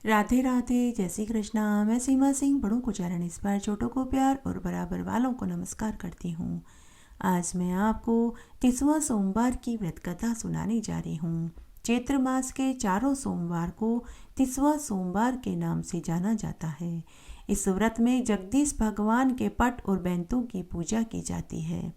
राधे राधे, जय श्री कृष्णा। मैं सीमा सिंह बड़ों को चरण इस बार छोटों को प्यार और बराबर वालों को नमस्कार करती हूँ। आज मैं आपको 30वां सोमवार की व्रत कथा सुनाने जा रही हूँ। चैत्र मास के चारों सोमवार को 30वां सोमवार के नाम से जाना जाता है। इस व्रत में जगदीश भगवान के पट और बैंतों की पूजा की जाती है।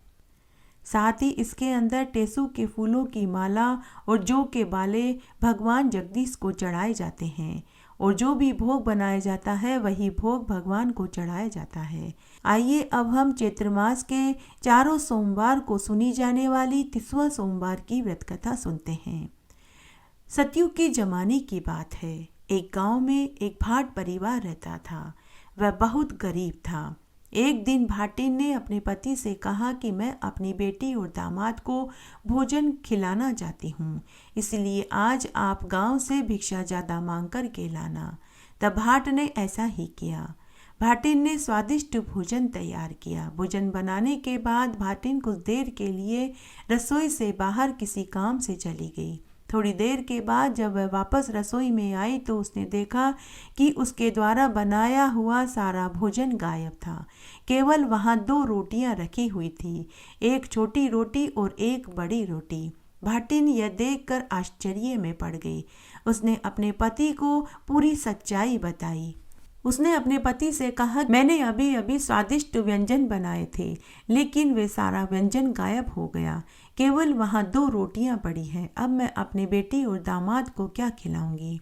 साथ ही इसके अंदर टेसू के फूलों की माला और जौ के बाले भगवान जगदीश को चढ़ाए जाते हैं और जो भी भोग बनाया जाता है वही भोग भगवान को चढ़ाया जाता है। आइए अब हम चैत्र मास के चारों सोमवार को सुनी जाने वाली 30वां सोमवार की व्रत कथा सुनते हैं। सतयुग के जमाने की बात है। एक गांव में एक भाट परिवार रहता था। वह बहुत गरीब था। एक दिन भाटिन ने अपने पति से कहा कि मैं अपनी बेटी और दामाद को भोजन खिलाना चाहती हूँ, इसलिए आज आप गांव से भिक्षा ज़्यादा मांग कर के लाना। तब भाट ने ऐसा ही किया। भाटिन ने स्वादिष्ट भोजन तैयार किया। भोजन बनाने के बाद भाटिन कुछ देर के लिए रसोई से बाहर किसी काम से चली गई। थोड़ी देर के बाद जब वह वापस रसोई में आई तो उसने देखा कि उसके द्वारा बनाया हुआ सारा भोजन गायब था। केवल वहाँ 2 रोटियां रखी हुई थी, एक छोटी रोटी और एक बड़ी रोटी। भाटिन यह देखकर आश्चर्य में पड़ गई। उसने अपने पति को पूरी सच्चाई बताई। उसने अपने पति से कहा, मैंने अभी अभी स्वादिष्ट व्यंजन बनाए थे, लेकिन वे सारा व्यंजन गायब हो गया। केवल वहाँ 2 रोटियां पड़ी हैं। अब मैं अपनी बेटी और दामाद को क्या खिलाऊंगी?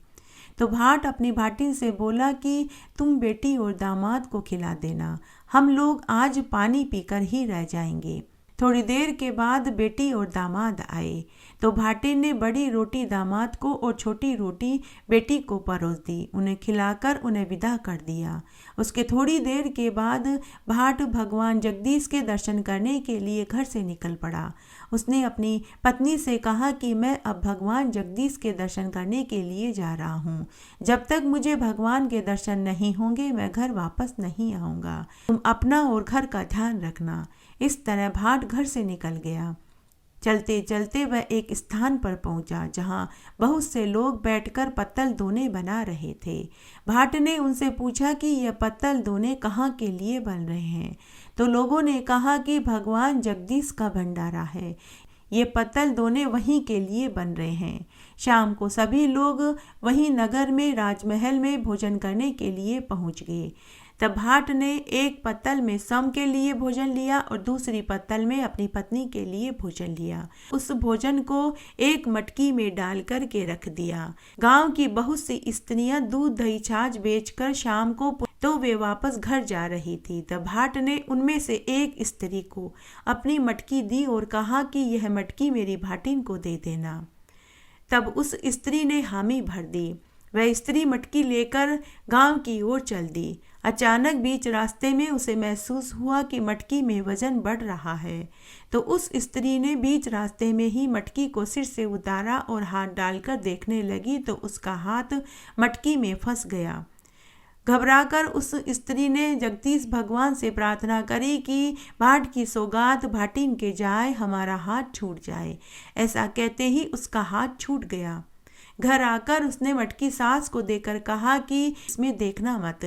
तो भाट अपनी भाटिन से बोला कि तुम बेटी और दामाद को खिला देना, हम लोग आज पानी पीकर ही रह जाएंगे। थोड़ी देर के बाद बेटी और दामाद आए तो भाटिन ने बड़ी रोटी दामाद को और छोटी रोटी बेटी को परोस दी। उन्हें खिलाकर उन्हें विदा कर दिया। उसके थोड़ी देर के बाद भाट भगवान जगदीश के दर्शन करने के लिए घर से निकल पड़ा। उसने अपनी पत्नी से कहा कि मैं अब भगवान जगदीश के दर्शन करने के लिए जा रहा हूँ। जब तक मुझे भगवान के दर्शन नहीं होंगे मैं घर वापस नहीं आऊँगा। तुम अपना और घर का ध्यान रखना। इस तरह भाट घर से निकल गया। चलते चलते वह एक स्थान पर पहुंचा जहां बहुत से लोग बैठकर पत्तल दोने बना रहे थे। भाट ने उनसे पूछा कि यह पत्तल दोने कहाँ के लिए बन रहे हैं? तो लोगों ने कहा कि भगवान जगदीश का भंडारा है, ये पत्तल दोने वहीं के लिए बन रहे हैं। शाम को सभी लोग वहीं नगर में राजमहल में भोजन करने के लिए पहुंच गए। तब भाट ने एक पत्तल में सम के लिए भोजन लिया और दूसरी पत्तल में अपनी पत्नी के लिए भोजन लिया। उस भोजन को एक मटकी में डाल कर के रख दिया। गांव की बहुत सी स्त्रियां दूध दही छाछ बेचकर शाम को तो वे वापस घर जा रही थी। तब भाट ने उनमें से एक स्त्री को अपनी मटकी दी और कहा कि यह मटकी मेरी भाटिन को दे देना। तब उस स्त्री ने हामी भर दी। वह स्त्री मटकी लेकर गांव की ओर चल दी। अचानक बीच रास्ते में उसे महसूस हुआ कि मटकी में वजन बढ़ रहा है। तो उस स्त्री ने बीच रास्ते में ही मटकी को सिर से उतारा और हाथ डालकर देखने लगी तो उसका हाथ मटकी में फंस गया। घबराकर उस स्त्री ने जगदीश भगवान से प्रार्थना करी कि भाट की सौगात भाटिन के जाए, हमारा हाथ छूट जाए। ऐसा कहते ही उसका हाथ छूट गया। घर आकर उसने मटकी सास को देकर कहा कि इसमें देखना मत,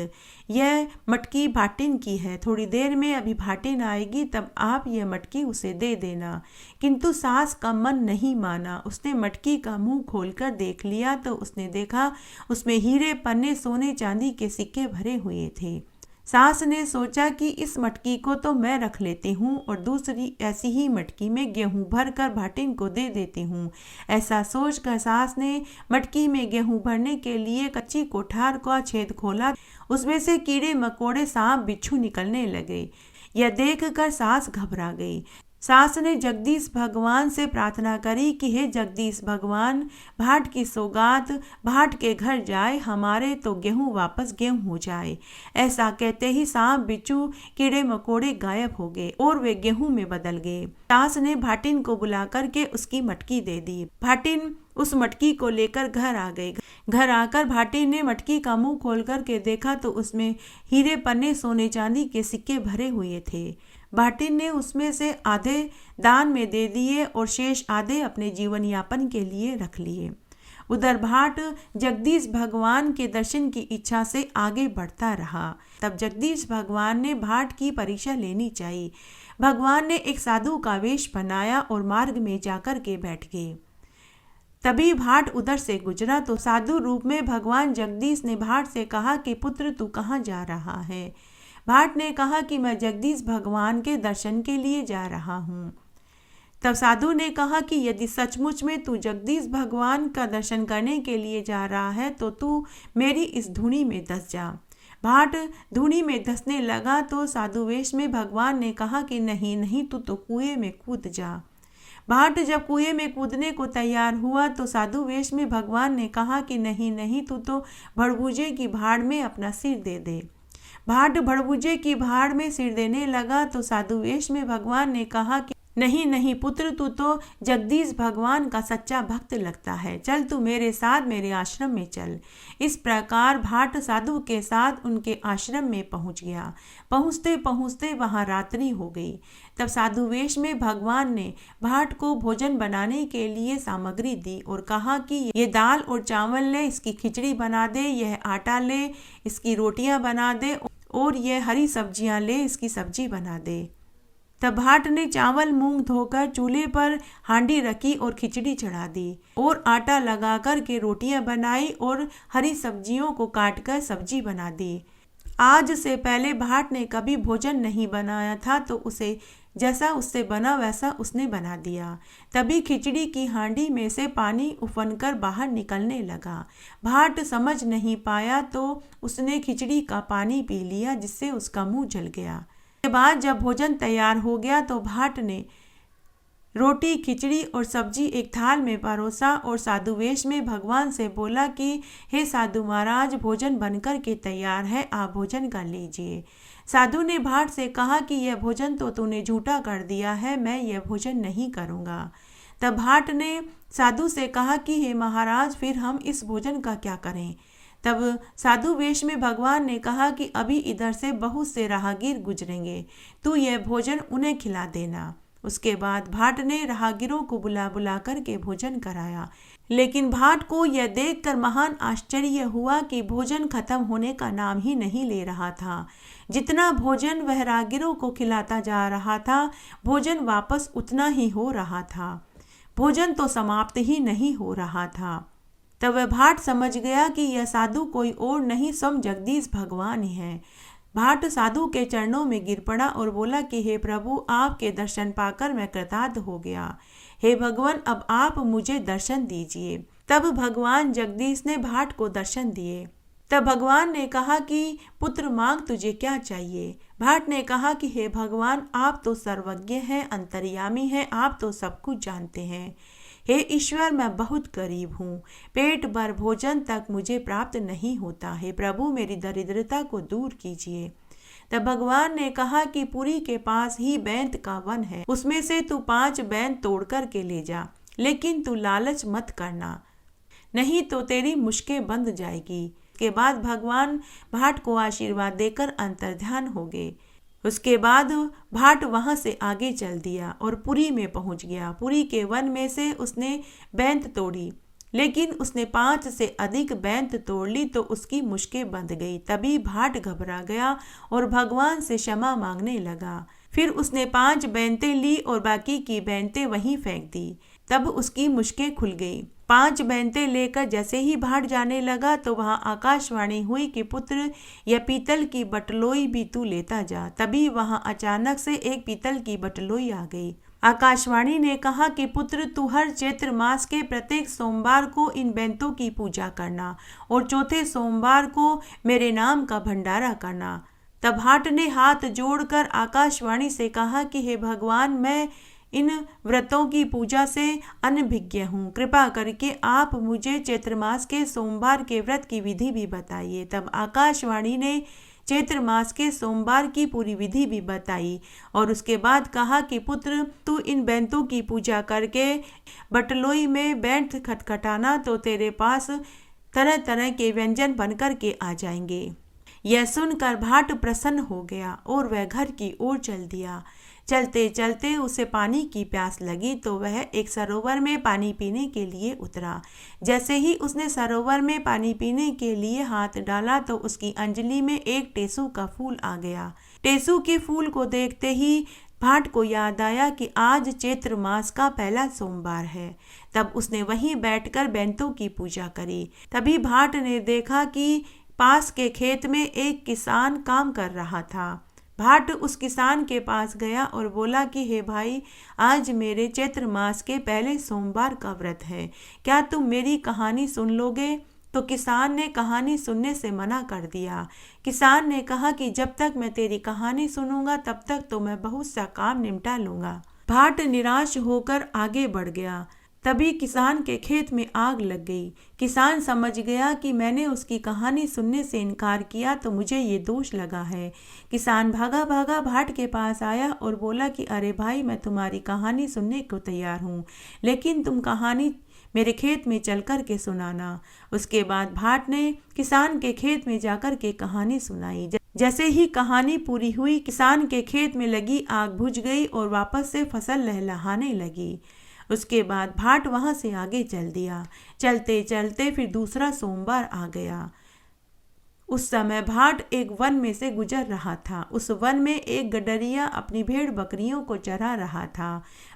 यह मटकी भाटिन की है। थोड़ी देर में अभी भाटिन आएगी, तब आप यह मटकी उसे दे देना। किंतु सास का मन नहीं माना। उसने मटकी का मुंह खोलकर देख लिया तो उसने देखा उसमें हीरे पन्ने सोने चांदी के सिक्के भरे हुए थे। सास ने सोचा कि इस मटकी को तो मैं रख लेती हूँ और दूसरी ऐसी ही मटकी में गेहूँ भर कर भाटिन को दे देती हूँ। ऐसा सोचकर सास ने मटकी में गेहूँ भरने के लिए कच्ची कोठार का छेद खोला। उसमें से कीड़े मकोड़े सांप बिच्छू निकलने लगे। यह देखकर सास घबरा गई। सास ने जगदीश भगवान से प्रार्थना करी कि हे जगदीश भगवान, भाट की सौगात भाट के घर जाए, हमारे तो गेहूँ वापस गेहूँ हो जाए। ऐसा कहते ही सांप बिच्छू कीड़े मकोड़े गायब हो गए और वे गेहूँ में बदल गए। सास ने भाटिन को बुला करके उसकी मटकी दे दी। भाटिन उस मटकी को लेकर घर आ गई। घर आकर भाटिन ने मटकी का मुंह खोल करके देखा तो उसमें हीरे पन्ने सोने चांदी के सिक्के भरे हुए थे। भाटिन ने उसमें से आधे दान में दे दिए और शेष आधे अपने जीवन यापन के लिए रख लिए। उधर भाट जगदीश भगवान के दर्शन की इच्छा से आगे बढ़ता रहा। तब जगदीश भगवान ने भाट की परीक्षा लेनी चाहिए। भगवान ने एक साधु का वेश बनाया और मार्ग में जाकर के बैठ गए। तभी भाट उधर से गुजरा तो साधु रूप में भगवान जगदीश ने भाट से कहा कि पुत्र तू कहाँ जा रहा है। भाट ने कहा कि मैं जगदीश भगवान के दर्शन के लिए जा रहा हूँ। तब साधु ने कहा कि यदि सचमुच में तू जगदीश भगवान का दर्शन करने के लिए जा रहा है तो तू मेरी इस धूनी में धंस जा। भाट धूनी में धंसने लगा तो साधु वेश में भगवान ने कहा कि नहीं नहीं, तू तो कुएं में कूद जा। भाट जब कुएं में कूदने को तैयार हुआ तो साधु वेश में भगवान ने कहा कि नहीं नहीं, तू तो भड़बूजे की भाड़ में अपना सिर दे दे। भाट भड़बूजे की भाड़ में सिर देने लगा तो साधु वेश में भगवान ने कहा कि नहीं नहीं पुत्र, तू तो जगदीश भगवान का सच्चा भक्त लगता है, चल तू मेरे साथ मेरे आश्रम में चल। इस प्रकार भाट साधु के साथ उनके आश्रम में पहुंच गया। पहुंचते पहुंचते वहां रात्रि हो गई। तब साधु वेश में भगवान ने भाट को भोजन बनाने के लिए सामग्री दी और कहा कि ये दाल और चावल ले, इसकी खिचड़ी बना दे, यह आटा ले, इसकी रोटियां बना दे, और यह हरी सब्जियां ले, इसकी सब्जी बना दे। तब भाट ने चावल मूंग धोकर चूल्हे पर हांडी रखी और खिचड़ी चढ़ा दी और आटा लगाकर के रोटियां बनाई और हरी सब्जियों को काटकर सब्जी बना दी। आज से पहले भाट ने कभी भोजन नहीं बनाया था तो उसे जैसा उससे बना वैसा उसने बना दिया। तभी खिचड़ी की हांडी में से पानी उफनकर बाहर निकलने लगा। भाट समझ नहीं पाया तो उसने खिचड़ी का पानी पी लिया, जिससे उसका मुंह जल गया। के बाद जब भोजन तैयार हो गया तो भाट ने रोटी, खिचड़ी और सब्जी एक थाल में परोसा और साधु वेश में भगवान से बोला कि हे साधु महाराज, भोजन बनकर के तैयार है, आप भोजन कर लीजिए। साधु ने भाट से कहा कि यह भोजन तो तूने झूठा कर दिया है, मैं यह भोजन नहीं करूँगा। तब भाट ने साधु से कहा कि हे महाराज, फिर हम इस भोजन का क्या करें। तब साधु वेश में भगवान ने कहा कि अभी इधर से बहुत से राहगीर गुजरेंगे, तू यह भोजन उन्हें खिला देना। उसके बाद भाट ने राहगीरों को बुला बुला कर के भोजन कराया। लेकिन भाट को यह देखकर महान आश्चर्य हुआ कि भोजन खत्म होने का नाम ही नहीं ले रहा था। जितना भोजन वह राहगीरों को खिलाता जा रहा था, भोजन वापस उतना ही हो रहा था। भोजन तो समाप्त ही नहीं हो रहा था। तब वह भाट समझ गया कि यह साधु कोई और नहीं, स्वयं जगदीश भगवान ही है। भाट साधु के चरणों में गिर पड़ा और बोला कि हे प्रभु, आपके दर्शन पाकर मैं कृतार्थ हो गया। हे भगवान, अब आप मुझे दर्शन दीजिए। तब भगवान जगदीश ने भाट को दर्शन दिए। तब भगवान ने कहा कि पुत्र, मांग, तुझे क्या चाहिए। भाट ने कहा कि हे भगवान, आप तो सर्वज्ञ हैं, अंतर्यामी हैं, आप तो सब कुछ जानते हैं। हे ईश्वर, मैं बहुत गरीब हूँ, पेट भर भोजन तक मुझे प्राप्त नहीं होता। हे प्रभु, मेरी दरिद्रता को दूर कीजिए। तब भगवान ने कहा कि पुरी के पास ही बैंत का वन है, उसमें से तू 5 बैंत तोड़ कर के ले जा, लेकिन तू लालच मत करना, नहीं तो तेरी मुश्कें बंध जाएगी। के बाद भगवान भाट को आशीर्वाद देकर अंतर्ध्यान हो गए। उसके बाद भाट वहां से आगे चल दिया और पुरी में पहुंच गया। पुरी के वन में से उसने बैंत तोड़ी, लेकिन उसने 5 से अधिक बैंत तोड़ ली तो उसकी मुश्कें बंध गई। तभी भाट घबरा गया और भगवान से क्षमा मांगने लगा। फिर उसने 5 बैंतें ली और बाकी की बैंतें वहीं फेंक दी। तब उसकी मुश्कें खुल गई। 5 बैंतें लेकर जैसे ही भाट जाने लगा तो वहां आकाशवाणी हुई कि पुत्र, यह पीतल की बटलोई भी तू लेता जा। तभी वहां अचानक से एक पीतल की बटलोई आ गई। आकाशवाणी ने कहा कि पुत्र, तू हर चैत्र मास के प्रत्येक सोमवार को इन बैंतों की पूजा करना और चौथे सोमवार को मेरे नाम का भंडारा करना। तब भाट ने हाथ जोड़कर आकाशवाणी से कहा कि हे भगवान, मैं इन व्रतों की पूजा से अनभिज्ञ हूँ, कृपा करके आप मुझे चैत्र मास के सोमवार के व्रत की विधि भी बताइए। तब आकाशवाणी ने चैत्र मास के सोमवार की पूरी विधि भी बताई और उसके बाद कहा कि पुत्र, तू इन बैंतों की पूजा करके बटलोई में बैंत खटखटाना तो तेरे पास तरह तरह के व्यंजन बनकर के आ जाएंगे। यह सुनकर भाट प्रसन्न हो गया और वह घर की ओर चल दिया। चलते चलते उसे पानी की प्यास लगी तो वह एक सरोवर में पानी पीने के लिए उतरा। जैसे ही उसने सरोवर में पानी पीने के लिए हाथ डाला तो उसकी अंजलि में एक टेसू का फूल आ गया। टेसू के फूल को देखते ही भाट को याद आया कि आज चैत्र मास का पहला सोमवार है। तब उसने वहीं बैठकर बैंतों की पूजा करी। तभी भाट ने देखा कि पास के खेत में एक किसान काम कर रहा था। भाट उस किसान के पास गया और बोला कि हे भाई, आज मेरे चैत्र मास के पहले सोमवार का व्रत है, क्या तुम मेरी कहानी सुन लोगे? तो किसान ने कहानी सुनने से मना कर दिया। किसान ने कहा कि जब तक मैं तेरी कहानी सुनूंगा तब तक तो मैं बहुत सा काम निपटा लूंगा। भाट निराश होकर आगे बढ़ गया। तभी किसान के खेत में आग लग गई। किसान समझ गया कि मैंने उसकी कहानी सुनने से इनकार किया तो मुझे ये दोष लगा है। किसान भागा भागा भाट के पास आया और बोला कि अरे भाई, मैं तुम्हारी कहानी सुनने को तैयार हूँ, लेकिन तुम कहानी मेरे खेत में चल कर के सुनाना। उसके बाद भाट ने किसान के खेत में जाकर के कहानी सुनाई। जैसे ही कहानी पूरी हुई, किसान के खेत में लगी आग बुझ गई और वापस से फसल लहलहाने लगी। उसके बाद भाट वहां से आगे चल दिया। चलते चलते फिर दूसरा सोमवार आ गया। उस समय भाट एक वन में से गुजर रहा था। उस वन में एक गडरिया अपनी भेड़ बकरियों को चरा रहा था।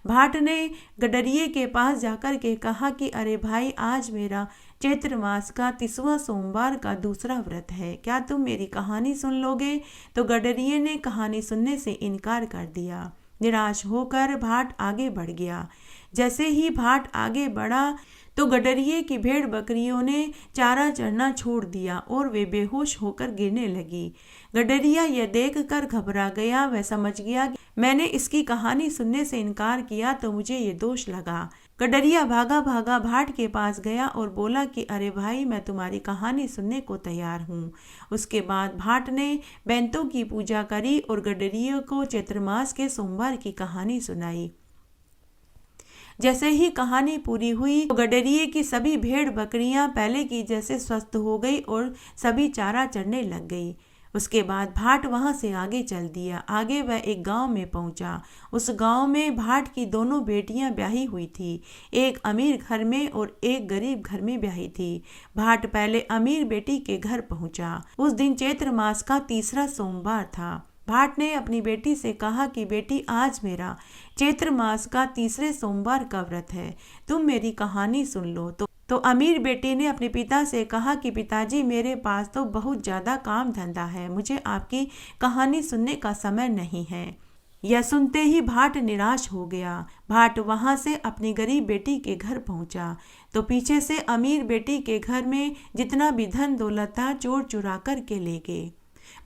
भाट ने गडरिये के पास जाकर के कहा कि अरे भाई, आज मेरा चैत्र मास का 30वां सोमवार का दूसरा व्रत है, क्या तुम मेरी कहानी सुन लोगे? तो गडरिये ने कहानी सुनने से इनकार कर दिया। निराश होकर भाट आगे बढ़ गया। जैसे ही भाट आगे बढ़ा तो गडरिये की भेड़ बकरियों ने चारा चरना छोड़ दिया और वे बेहोश होकर गिरने लगी। गडरिया यह देखकर घबरा गया। वह समझ गया कि मैंने इसकी कहानी सुनने से इनकार किया तो मुझे ये दोष लगा। गडरिया भागा भागा भाट के पास गया और बोला कि अरे भाई, मैं तुम्हारी कहानी सुनने को तैयार हूँ। उसके बाद भाट ने बैंतों की पूजा करी और गडरिये को चैत्र मास के सोमवार की कहानी सुनाई। जैसे ही कहानी पूरी हुई तो गडरिये की सभी भेड़ बकरियां पहले की जैसे स्वस्थ हो गई और सभी चारा चरने लग गई। उसके बाद भाट वहां से आगे चल दिया। आगे वह एक गांव में पहुंचा। उस गांव में भाट की दोनों बेटियां ब्याही हुई थी। एक अमीर घर में और एक गरीब घर में ब्याही थी। भाट पहले अमीर बेटी के घर पहुंचा। उस दिन चैत्र मास का 3रा सोमवार था। भाट ने अपनी बेटी से कहा कि बेटी, आज मेरा चैत्र मास का 3रे सोमवार का व्रत है, तुम मेरी कहानी सुन लो। तो अमीर बेटी ने अपने पिता से कहा कि पिताजी, मेरे पास तो बहुत ज़्यादा काम धंधा है, मुझे आपकी कहानी सुनने का समय नहीं है। यह सुनते ही भाट निराश हो गया। भाट वहां से अपनी गरीब बेटी के घर पहुंचा तो पीछे से अमीर बेटी के घर में जितना भी धन दौलत था चोर चुरा कर के ले गए।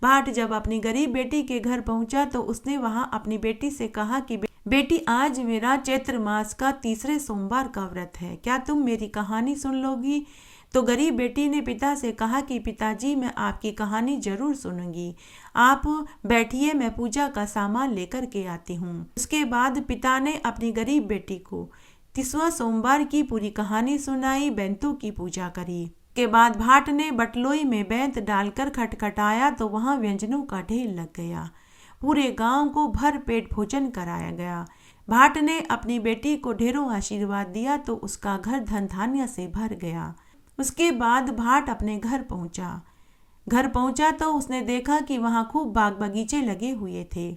भाट जब अपनी गरीब बेटी के घर पहुंचा तो उसने वहां अपनी बेटी से कहा कि बेटी, आज मेरा चैत्र मास का 3रे सोमवार का व्रत है, क्या तुम मेरी कहानी सुन लोगी? तो गरीब बेटी ने पिता से कहा कि पिताजी, मैं आपकी कहानी जरूर सुनूंगी, आप बैठिए, मैं पूजा का सामान लेकर के आती हूँ। उसके बाद पिता ने अपनी गरीब बेटी को 30वां सोमवार की पूरी कहानी सुनाई, बैंतों की पूजा करी। के बाद भाट ने बटलोई में बैंत डालकर खटखटाया तो वहां व्यंजनों का ढेर लग गया। पूरे गांव को भर पेट भोजन कराया गया। भाट ने अपनी बेटी को ढेरों आशीर्वाद दिया तो उसका घर धन धान्य से भर गया। उसके बाद भाट अपने घर पहुंचा तो उसने देखा कि वहां खूब बाग बगीचे लगे हुए थे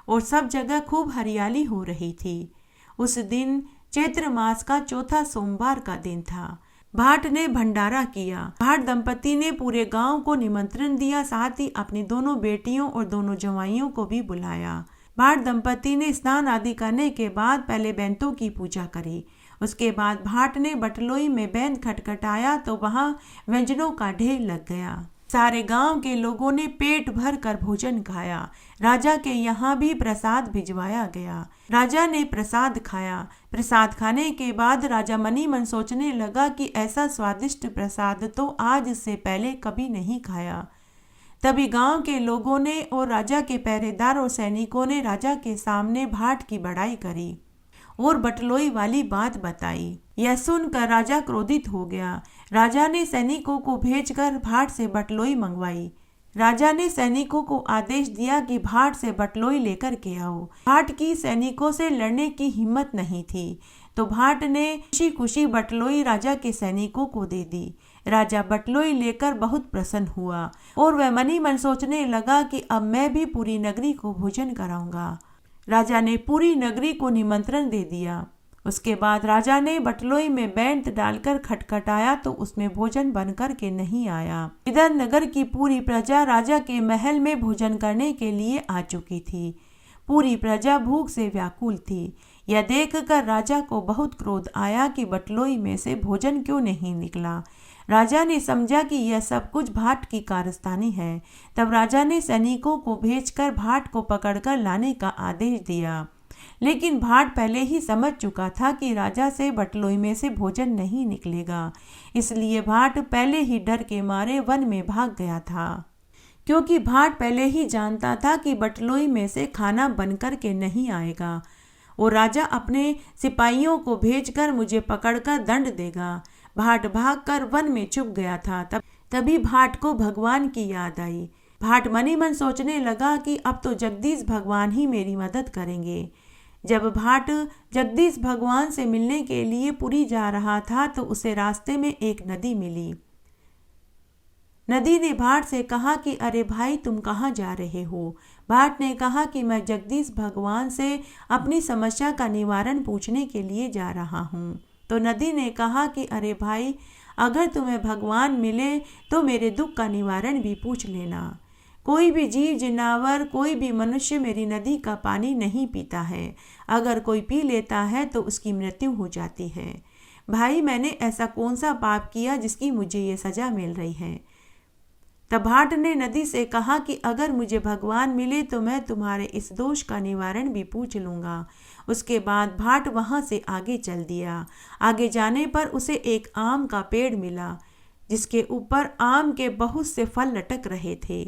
और सब जगह खूब हरियाली हो रही थी। उस दिन चैत्र मास का 4था सोमवार का दिन था। भाट ने भंडारा किया। भाट दंपति ने पूरे गांव को निमंत्रण दिया, साथ ही अपनी दोनों बेटियों और दोनों जवाइयों को भी बुलाया। भाट दंपति ने स्नान आदि करने के बाद पहले बैंतों की पूजा करी। उसके बाद भाट ने बटलोई में बैंत खटखटाया तो वहां व्यंजनों का ढेर लग गया। सारे गांव के लोगों ने पेट भर कर भोजन खाया। राजा के यहाँ भी प्रसाद भिजवाया गया। राजा ने प्रसाद खाया। प्रसाद खाने के बाद राजा मनी मन सोचने लगा कि ऐसा स्वादिष्ट प्रसाद तो आज से पहले कभी नहीं खाया। तभी गांव के लोगों ने और राजा के पहरेदार और सैनिकों ने राजा के सामने भाट की बड़ाई करी और बटलोई वाली बात बताई। यह सुनकर राजा क्रोधित हो गया। राजा ने सैनिकों को भेजकर भाट से बटलोई मंगवाई। राजा ने सैनिकों को आदेश दिया कि भाट से बटलोई लेकर के आओ। भाट की सैनिकों से लड़ने की हिम्मत नहीं थी, तो भाट ने खुशी खुशी बटलोई राजा के सैनिकों को दे दी। राजा बटलोई लेकर बहुत प्रसन्न हुआ और वह मनी मन सोचने लगा कि अब मैं भी पूरी नगरी को भोजन कराऊंगा। राजा ने पूरी नगरी को निमंत्रण दे दिया। उसके बाद राजा ने बटलोई में बैंत डालकर खटखटाया तो उसमें भोजन बनकर के नहीं आया। इधर नगर की पूरी प्रजा राजा के महल में भोजन करने के लिए आ चुकी थी। पूरी प्रजा भूख से व्याकुल थी। यह देखकर राजा को बहुत क्रोध आया कि बटलोई में से भोजन क्यों नहीं निकला। राजा ने समझा कि यह सब कुछ भाट की कारस्तानी है। तब राजा ने सैनिकों को भेजकर भाट को पकड़कर लाने का आदेश दिया। लेकिन भाट पहले ही समझ चुका था कि राजा से बटलोई में से भोजन नहीं निकलेगा, इसलिए भाट पहले ही डर के मारे वन में भाग गया था। क्योंकि भाट पहले ही जानता था कि बटलोई में से खाना बनकर के नहीं आएगा और राजा अपने सिपाहियों को भेजकर मुझे पकड़कर दंड देगा। भाट भागकर वन में छुप गया था। तभी भाट को भगवान की याद आई। भाट मनी मन सोचने लगा कि अब तो जगदीश भगवान ही मेरी मदद करेंगे। जब भाट जगदीश भगवान से मिलने के लिए पुरी जा रहा था तो उसे रास्ते में एक नदी मिली। नदी ने भाट से कहा कि अरे भाई, तुम कहाँ जा रहे हो? भाट ने कहा कि मैं जगदीश भगवान से अपनी समस्या का निवारण पूछने के लिए जा रहा हूँ। तो नदी ने कहा कि अरे भाई, अगर तुम्हें भगवान मिले तो मेरे दुख का निवारण भी पूछ लेना। कोई भी जीव जनावर, कोई भी मनुष्य मेरी नदी का पानी नहीं पीता है। अगर कोई पी लेता है तो उसकी मृत्यु हो जाती है। भाई, मैंने ऐसा कौन सा पाप किया जिसकी मुझे ये सजा मिल रही है? तब भाट ने नदी से कहा कि अगर मुझे भगवान मिले तो मैं तुम्हारे इस दोष का निवारण भी पूछ लूँगा। उसके बाद भाट वहाँ से आगे चल दिया। आगे जाने पर उसे एक आम का पेड़ मिला जिसके ऊपर आम के बहुत से फल लटक रहे थे।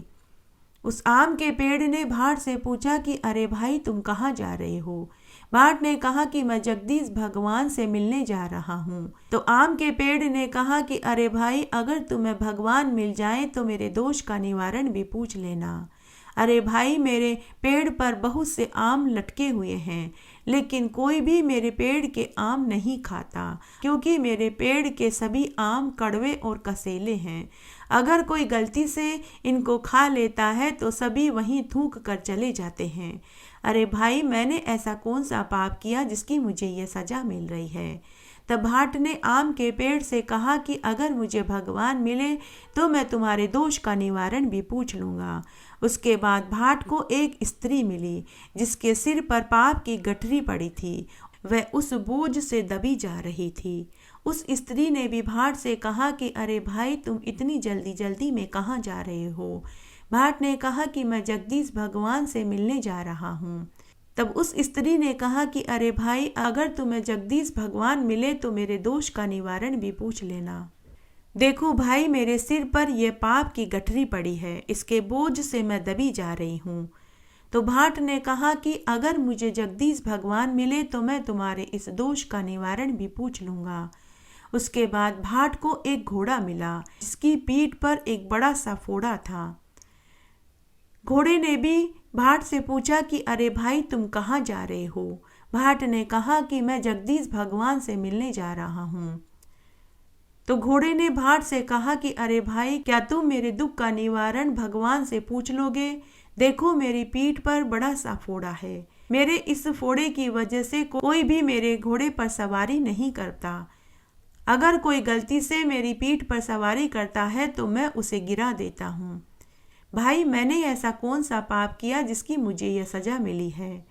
उस आम के पेड़ ने भाट से पूछा कि अरे भाई, तुम कहाँ जा रहे हो? भाट ने कहा कि मैं जगदीश भगवान से मिलने जा रहा हूँ। तो आम के पेड़ ने कहा कि अरे भाई, अगर तुम्हें भगवान मिल जाए तो मेरे दोष का निवारण भी पूछ लेना। अरे भाई, मेरे पेड़ पर बहुत से आम लटके हुए हैं, लेकिन कोई भी मेरे पेड़ के आम नहीं खाता, क्योंकि मेरे पेड़ के सभी आम कड़वे और कसेले हैं। अगर कोई गलती से इनको खा लेता है तो सभी वहीं थूक कर चले जाते हैं। अरे भाई, मैंने ऐसा कौन सा पाप किया जिसकी मुझे ये सजा मिल रही है? तब भाट ने आम के पेड़ से कहा कि अगर मुझे भगवान मिले तो मैं तुम्हारे दोष का निवारण भी पूछ लूँगा। उसके बाद भाट को एक स्त्री मिली जिसके सिर पर पाप की गठरी पड़ी थी। वह उस बोझ से दबी जा रही थी। उस स्त्री ने भी भाट से कहा कि अरे भाई, तुम इतनी जल्दी जल्दी में कहाँ जा रहे हो? भाट ने कहा कि मैं जगदीश भगवान से मिलने जा रहा हूँ। तब उस स्त्री ने कहा कि अरे भाई, अगर तुम्हें जगदीश भगवान मिले तो मेरे दोष का निवारण भी पूछ लेना। देखो भाई, मेरे सिर पर यह पाप की गठरी पड़ी है, इसके बोझ से मैं दबी जा रही हूँ। तो भाट ने कहा कि अगर मुझे जगदीश भगवान मिले तो मैं तुम्हारे इस दोष का निवारण भी पूछ लूँगा। उसके बाद भाट को एक घोड़ा मिला जिसकी पीठ पर एक बड़ा सा फोड़ा था। घोड़े ने भी भाट से पूछा कि अरे भाई, तुम कहाँ जा रहे हो? भाट ने कहा कि मैं जगदीश भगवान से मिलने जा रहा हूँ। तो घोड़े ने भाट से कहा कि अरे भाई, क्या तुम मेरे दुख का निवारण भगवान से पूछ लोगे? देखो, मेरी पीठ पर बड़ा सा फोड़ा है। मेरे इस फोड़े की वजह से कोई भी मेरे घोड़े पर सवारी नहीं करता। अगर कोई गलती से मेरी पीठ पर सवारी करता है तो मैं उसे गिरा देता हूँ। भाई, मैंने ऐसा कौन सा पाप किया जिसकी मुझे यह सजा मिली है?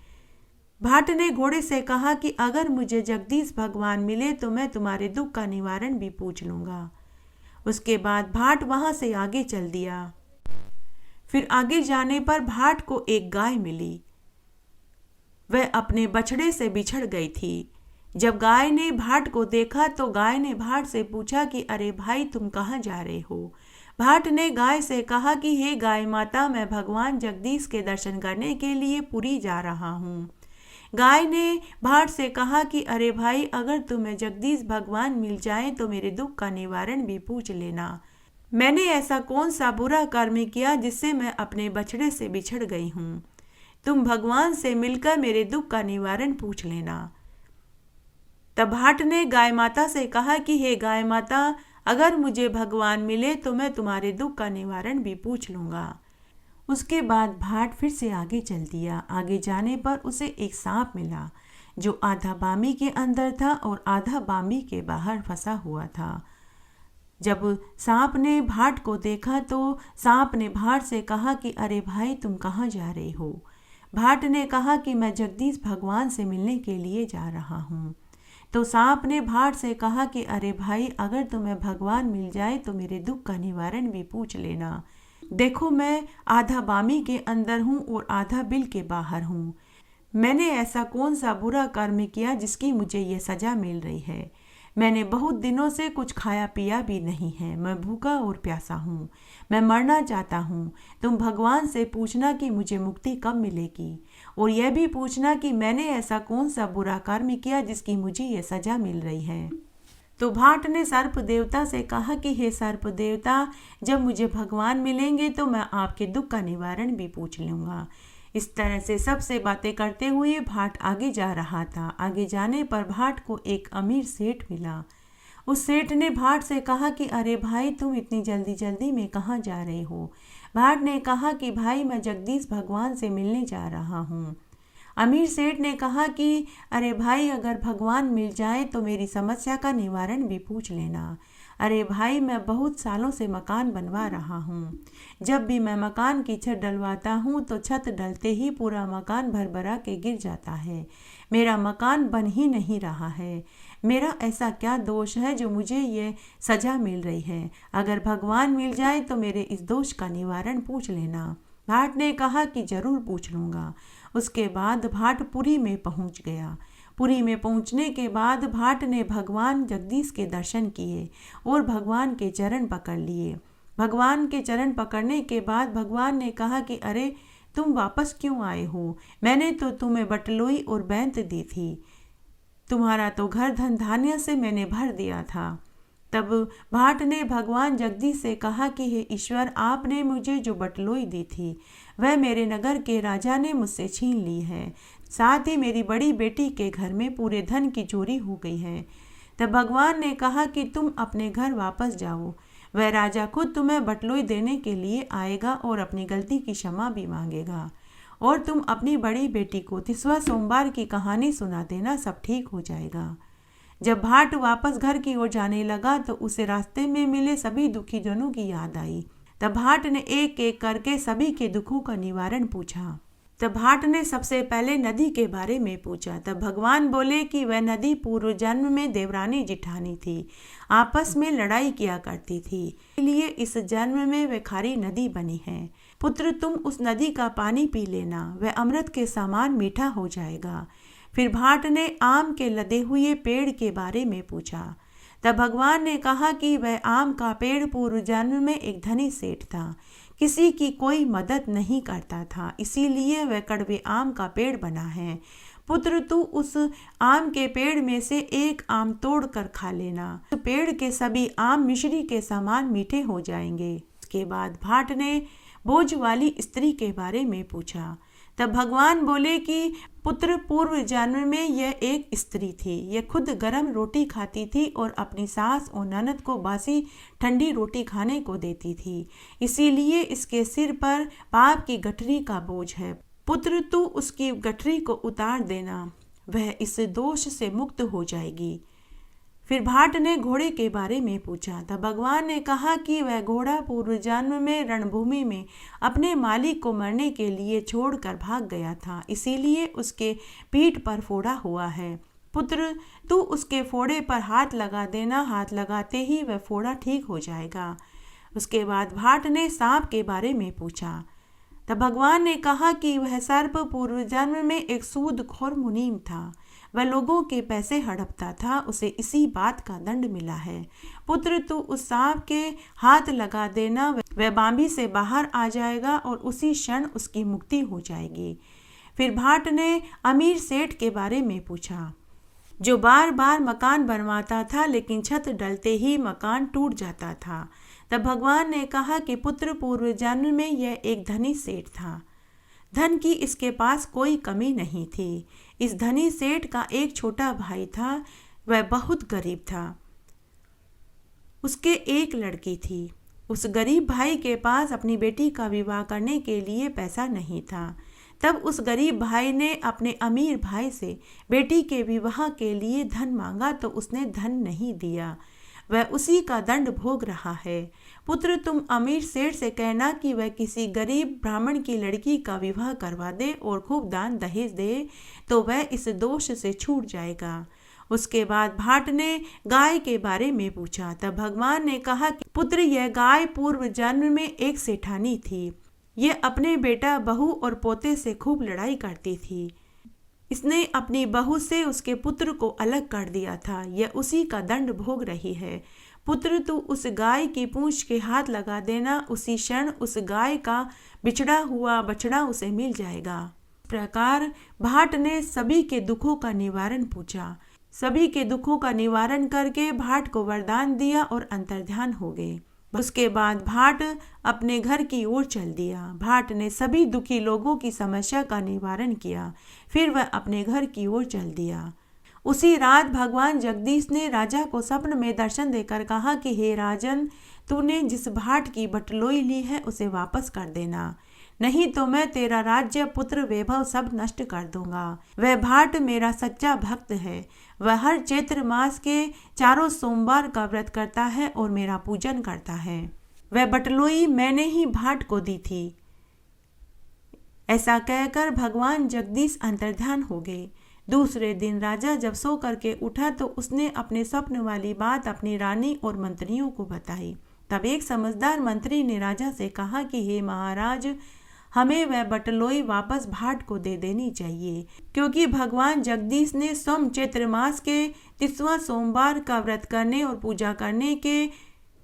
भाट ने घोड़े से कहा कि अगर मुझे जगदीश भगवान मिले तो मैं तुम्हारे दुख का निवारण भी पूछ लूँगा। उसके बाद भाट वहाँ से आगे चल दिया। फिर आगे जाने पर भाट को एक गाय मिली। वह अपने बछड़े से बिछड़ गई थी। जब गाय ने भाट को देखा तो गाय ने भाट से पूछा कि अरे भाई, तुम कहाँ जा रहे हो? भाट ने गाय से कहा कि हे गाय माता, मैं भगवान जगदीश के दर्शन करने के लिए पुरी जा रहा हूँ। गाय ने भाट से कहा कि अरे भाई, अगर तुम्हें जगदीश भगवान मिल जाए तो मेरे दुख का निवारण भी पूछ लेना। मैंने ऐसा कौन सा बुरा कर्म किया जिससे मैं अपने बछड़े से बिछड़ गई हूँ। तुम भगवान से मिलकर मेरे दुख का निवारण पूछ लेना। तब भाट ने गाय माता से कहा कि हे गाय माता, अगर मुझे भगवान मिले तो मैं तुम्हारे दुख का निवारण भी पूछ लूँगा। उसके बाद भाट फिर से आगे चल दिया। आगे जाने पर उसे एक सांप मिला जो आधा बामी के अंदर था और आधा बामी के बाहर फंसा हुआ था। जब सांप ने भाट को देखा तो सांप ने भाट से कहा कि अरे भाई, तुम कहाँ जा रहे हो। भाट ने कहा कि मैं जगदीश भगवान से मिलने के लिए जा रहा हूँ। तो सांप ने भाट से कहा कि अरे भाई, अगर तुम्हें भगवान मिल जाए तो मेरे दुख का निवारण भी पूछ लेना। देखो, मैं आधा बामी के अंदर हूँ और आधा बिल के बाहर हूँ। मैंने ऐसा कौन सा बुरा कर्म किया जिसकी मुझे ये सज़ा मिल रही है। मैंने बहुत दिनों से कुछ खाया पिया भी नहीं है। मैं भूखा और प्यासा हूँ। मैं मरना चाहता हूँ। तुम भगवान से पूछना कि मुझे मुक्ति कब मिलेगी, और यह भी पूछना कि मैंने ऐसा कौन सा बुरा कर्म किया जिसकी मुझे ये सज़ा मिल रही है। तो भाट ने सर्प देवता से कहा कि हे सर्प देवता, जब मुझे भगवान मिलेंगे तो मैं आपके दुख का निवारण भी पूछ लूँगा। इस तरह से सबसे बातें करते हुए भाट आगे जा रहा था। आगे जाने पर भाट को एक अमीर सेठ मिला। उस सेठ ने भाट से कहा कि अरे भाई, तुम इतनी जल्दी जल्दी में कहाँ जा रहे हो। भाट ने कहा कि भाई, मैं जगदीश भगवान से मिलने जा रहा हूँ। अमीर सेठ ने कहा कि अरे भाई, अगर भगवान मिल जाए तो मेरी समस्या का निवारण भी पूछ लेना। अरे भाई, मैं बहुत सालों से मकान बनवा रहा हूँ। जब भी मैं मकान की छत डलवाता हूँ तो छत डलते ही पूरा मकान भरभरा के गिर जाता है। मेरा मकान बन ही नहीं रहा है। मेरा ऐसा क्या दोष है जो मुझे ये सज़ा मिल रही है। अगर भगवान मिल जाए तो मेरे इस दोष का निवारण पूछ लेना। भाट ने कहा कि जरूर पूछ लूँगा। उसके बाद भाट पुरी में पहुँच गया। पुरी में पहुँचने के बाद भाट ने भगवान जगदीश के दर्शन किए और भगवान के चरण पकड़ लिए। भगवान के चरण पकड़ने के बाद भगवान ने कहा कि अरे, तुम वापस क्यों आए हो। मैंने तो तुम्हें बटलोई और बैंत दी थी। तुम्हारा तो घर धन धान्य से मैंने भर दिया था। तब भाट ने भगवान जगदीश से कहा कि हे ईश्वर, आपने मुझे जो बटलोई दी थी वह मेरे नगर के राजा ने मुझसे छीन ली है। साथ ही मेरी बड़ी बेटी के घर में पूरे धन की चोरी हो गई है। तब भगवान ने कहा कि तुम अपने घर वापस जाओ। वह राजा खुद तुम्हें बटलोई देने के लिए आएगा और अपनी गलती की क्षमा भी मांगेगा, और तुम अपनी बड़ी बेटी को 30वां सोमवार की कहानी सुना देना, सब ठीक हो जाएगा। जब भाट वापस घर की ओर जाने लगा तो उसे रास्ते में मिले सभी दुखी जनों की याद आई। तब भाट ने एक एक करके सभी के दुखों का निवारण पूछा। तब भाट ने सबसे पहले नदी के बारे में पूछा। तब भगवान बोले कि वह नदी पूर्व जन्म में देवरानी जिठानी थी, आपस में लड़ाई किया करती थी, इसलिए इस जन्म में वह खारी नदी बनी है। पुत्र, तुम उस नदी का पानी पी लेना, वह अमृत के समान मीठा हो जाएगा। फिर भाट ने आम के लदे हुए पेड़ के बारे में पूछा। तब भगवान ने कहा कि वह आम का पेड़ पूर्व जन्म में एक धनी सेठ था, किसी की कोई मदद नहीं करता था, इसीलिए वह कड़वे आम का पेड़ बना है। पुत्र, तू उस आम के पेड़ में से एक आम तोड़ कर खा लेना। पेड़ के सभी आम मिश्री के समान मीठे हो जाएंगे। उसके बाद भाट ने बोझ वाली स्त्री के बारे में पूछा। तब भगवान बोले कि पुत्र, पूर्व जन्म में यह एक स्त्री थी। यह खुद गर्म रोटी खाती थी और अपनी सास और ननद को बासी ठंडी रोटी खाने को देती थी, इसीलिए इसके सिर पर पाप की गठरी का बोझ है। पुत्र, तू उसकी गठरी को उतार देना, वह इस दोष से मुक्त हो जाएगी। फिर भाट ने घोड़े के बारे में पूछा। तब भगवान ने कहा कि वह घोड़ा पूर्व जन्म में रणभूमि में अपने मालिक को मरने के लिए छोड़कर भाग गया था, इसीलिए उसके पीठ पर फोड़ा हुआ है। पुत्र, तू उसके फोड़े पर हाथ लगा देना, हाथ लगाते ही वह फोड़ा ठीक हो जाएगा। उसके बाद भाट ने सांप के बारे में पूछा। तब भगवान ने कहा कि वह सर्प पूर्व जन्म में एक सूदखोर मुनीम था, वह लोगों के पैसे हड़पता था, उसे इसी बात का दंड मिला है। पुत्र, तू उस सांप के हाथ लगा देना, वह बांबी से बाहर आ जाएगा और उसी क्षण उसकी मुक्ति हो जाएगी। फिर भाट ने अमीर सेठ के बारे में पूछा, जो बार बार मकान बनवाता था लेकिन छत डलते ही मकान टूट जाता था। तब भगवान ने कहा कि पुत्र, पूर्व जन्म में यह एक धनी सेठ था। धन की इसके पास कोई कमी नहीं थी। इस धनी सेठ का एक छोटा भाई था। वह बहुत गरीब था। उसके एक लड़की थी। उस गरीब भाई के पास अपनी बेटी का विवाह करने के लिए पैसा नहीं था। तब उस गरीब भाई ने अपने अमीर भाई से बेटी के विवाह के लिए धन मांगा तो उसने धन नहीं दिया। वह उसी का दंड भोग रहा है। पुत्र, तुम अमीर सेठ से कहना कि वह किसी गरीब ब्राह्मण की लड़की का विवाह करवा दे और खूब दान दहेज दे, तो वह इस दोष से छूट जाएगा। उसके बाद भाट ने गाय के बारे में पूछा। तब भगवान ने कहा कि पुत्र, यह गाय पूर्व जन्म में एक सेठानी थी। यह अपने बेटा, बहू और पोते से खूब लड़ाई करती थी। इसने अपनी बहू से उसके पुत्र को अलग कर दिया था। यह उसी का दंड भोग रही है। पुत्र, तू उस गाय की पूंछ के हाथ लगा देना, उसी क्षण उस गाय का बिछड़ा हुआ बछड़ा उसे मिल जाएगा। इस प्रकार भाट ने सभी के दुखों का निवारण पूछा। सभी के दुखों का निवारण करके भाट को वरदान दिया और अंतर्ध्यान हो गए। उसके बाद भाट अपने घर की ओर चल दिया। भाट ने सभी दुखी लोगों की समस्या का निवारण किया। फिर वह अपने घर की ओर चल दिया। उसी रात भगवान जगदीश ने राजा को स्वप्न में दर्शन देकर कहा कि हे राजन, तूने जिस भाट की बटलोई ली है उसे वापस कर देना, नहीं तो मैं तेरा राज्य, पुत्र, वैभव सब नष्ट कर दूंगा। वह भाट मेरा सच्चा भक्त है। वह हर चैत्र मास के चारों सोमवार का व्रत करता है और मेरा पूजन करता है। वह बटलोई मैंने ही भाट को दी थी। ऐसा कहकर भगवान जगदीश अंतर्ध्यान हो गए। दूसरे दिन राजा जब सो करके उठा तो उसने अपने स्वप्न वाली बात अपनी रानी और मंत्रियों को बताई। तब एक समझदार मंत्री ने राजा से कहा कि हे महाराज, हमें वह बटलोई वापस भाट को दे देनी चाहिए, क्योंकि भगवान जगदीश ने सोम चैत्र मास के 30वां सोमवार का व्रत करने और पूजा करने के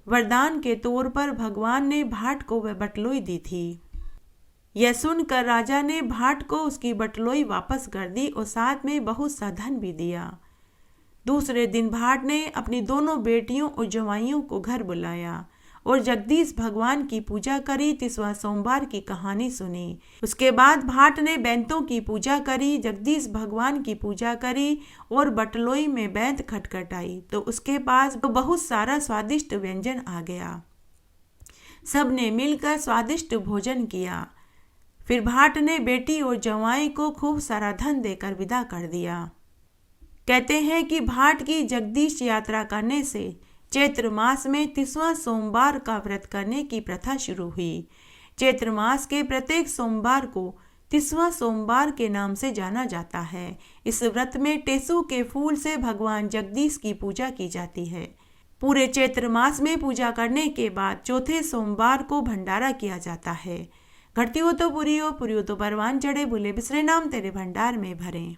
वरदान के तौर पर भगवान ने भाट को वह बटलोई दी थी। यह सुनकर राजा ने भाट को उसकी बटलोई वापस कर दी और साथ में बहुत सा धन भी दिया। दूसरे दिन भाट ने अपनी दोनों बेटियों और जवाइयों को घर बुलाया और जगदीश भगवान की पूजा करी। 30वां सोमवार की कहानी सुनी। उसके बाद भाट ने बैंतों की पूजा करी, जगदीश भगवान की पूजा करी और बटलोई में बैंत खटखटाई तो उसके पास बहुत सारा स्वादिष्ट व्यंजन आ गया। सब ने मिलकर स्वादिष्ट भोजन किया। फिर भाट ने बेटी और जवाई को खूब सारा धन देकर विदा कर दिया। कहते हैं कि भाट की जगदीश यात्रा करने से चैत्र मास में 30वां सोमवार का व्रत करने की प्रथा शुरू हुई। चैत्र मास के प्रत्येक सोमवार को 30वां सोमवार के नाम से जाना जाता है। इस व्रत में टेसू के फूल से भगवान जगदीश की पूजा की जाती है। पूरे चैत्र मास में पूजा करने के बाद चौथे सोमवार को भंडारा किया जाता है। घटती हो तो पूरी हो तो परवान चढ़े, भूले बिसरे नाम तेरे भंडार में भरें।